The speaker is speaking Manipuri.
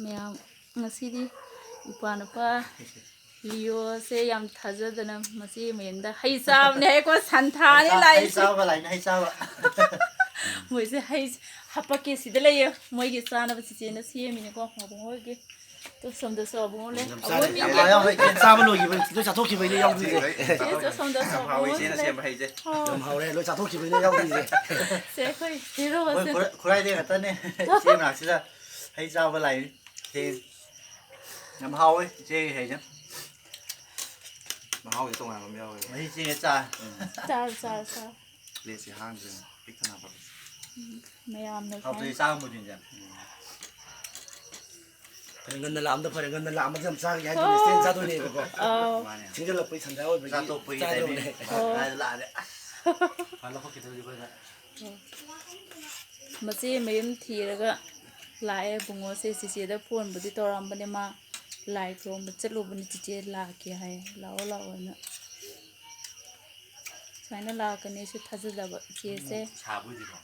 ꯃꯌꯥꯝ ꯉꯁꯤꯗꯤ ꯏꯄꯥ ꯂꯤꯑꯣꯁꯦ ꯌꯥꯝ ꯊꯥꯖꯗꯅ ꯃꯆꯦ ꯃꯌꯨꯝꯗ ꯍꯩ ꯆꯥꯕꯅꯦ ꯍꯥꯏꯀꯣ ꯁꯟꯊꯥꯅꯤ ꯂꯥꯛꯏꯁꯦ ꯍꯩ ꯆꯥꯕ ꯂꯥꯏꯅ ꯍꯩ ꯆꯥꯕ ꯃꯣꯏꯁꯦ ꯍꯩ ꯍꯥꯄꯛꯀꯦ ꯁꯤꯗ ꯂꯩꯌꯦ ꯃꯣꯏꯒꯤ ꯆꯥꯅꯕ ꯆꯤꯆꯦꯅ ꯁꯦꯝꯃꯤꯅꯦꯀꯣ ꯑꯕꯨꯡꯉꯣ ꯍꯣꯏꯒꯤ ꯇꯣ ꯁꯣꯝꯗꯁꯨ ꯑꯕꯨꯡꯉꯣ ꯂꯩ ꯑꯕꯨꯡꯉꯣ ꯃꯤꯡ ꯆꯥꯕ ꯂꯣꯏꯈꯤꯕ ꯂꯣꯏ ꯆꯥꯊꯣꯛꯈꯤꯕꯩꯅꯦ ꯌꯥꯎꯗ꯭ꯔꯤꯁꯦ ꯆꯦ ꯁꯣꯝꯗꯁꯨ ꯑꯕꯨꯡꯉꯣ ꯂꯩ ꯌꯥꯝ ꯍꯥꯎꯔꯦ ꯂꯣꯏ ꯆꯥꯊꯣꯛꯈꯤꯕꯩꯅꯦ ꯌꯥꯎꯗ꯭ꯔꯤꯁꯦ ꯁꯦ ꯑꯩꯈꯣꯏ ꯍꯦꯔꯣꯁꯦ ꯈꯨꯔꯥꯏꯗꯩ ꯉꯥꯛꯇꯅꯦ ꯏꯆꯦ ꯃꯅꯥꯛꯁꯤꯗ ꯍꯩ ꯆꯥꯕ ꯂꯥꯛꯏ ꯌꯥꯝ ꯍꯥꯎꯋꯦ ꯏꯆꯦꯒꯤ ꯍꯩꯁꯦ ꯃꯍꯥꯎꯁꯦ ꯇꯣꯉꯥꯟꯕ ꯑꯃ ꯌꯥꯎꯋꯦꯕ ꯃꯍꯤ ꯆꯦꯡꯉꯦ ꯆꯥ ꯆꯥꯔ ꯄ꯭ꯂꯦꯠꯁꯦ ꯍꯥꯡꯗ꯭ꯔꯦ ꯄꯤꯛ ꯊꯟꯅ ꯍꯥꯞꯄꯒꯦ ꯃꯌꯥꯝꯅ ꯍꯥꯎꯇ꯭ꯔꯗꯤ ꯁꯨꯃꯥꯏꯅ ꯆꯥꯕ ꯃꯨꯟꯁꯤꯟꯁꯦ ꯐꯔꯦ ꯉꯟꯅ ꯂꯥꯛꯑꯝꯗ ꯐꯔꯦ ꯉꯟꯅ ꯂꯥꯛꯑꯝꯃꯗꯤ ꯌꯥꯝ ꯆꯥꯒꯦ ꯍꯣ ꯍꯥꯏꯗꯨꯅꯦ ꯁ꯭ꯇꯦꯟ ꯆꯥꯗꯣꯏꯅꯦꯕꯀꯣ ꯃꯥꯅꯦ ꯊꯦꯡꯖꯤꯜꯂꯛꯄꯩ ꯁꯟꯗꯥ ꯑꯣꯏꯕꯒꯤ ꯆꯥꯊꯣꯛꯄꯒꯤ ꯇꯥꯏꯃꯤꯡ ꯆꯥꯗ꯭ꯔꯕꯅꯦ ꯀꯗꯥꯏꯗ ꯂꯥꯛꯑꯗꯤ ꯐ ꯂꯧꯈꯠꯈꯤꯗꯧꯔꯤ ꯑꯩꯈꯣꯏꯅ ꯃꯆꯦ ꯃꯌꯨꯝ ꯊꯤꯔꯒ ꯂꯥꯛꯑꯦ ꯕꯨꯡꯉꯣꯁꯦ ꯆꯤꯆꯦꯗ ꯐꯣꯟꯕꯨꯗꯤ ꯇꯧꯔꯛꯑꯝꯕꯅꯦ ꯃꯥ ꯂꯥꯏ ꯈꯨꯔꯨꯝꯕ ꯆꯠꯂꯨꯕꯅꯤ ꯆꯤꯆꯦ ꯂꯥꯛꯀꯦ ꯍꯥꯏ ꯂꯥꯛꯑꯣ ꯂꯥꯛꯑꯣꯅ ꯁꯨꯃꯥꯏꯅ ꯂꯥꯛꯀꯅꯤꯁꯨ ꯊꯥꯖꯗꯕ ꯏꯆꯦꯁꯦ ꯁꯥꯕꯨꯗꯤꯀꯣ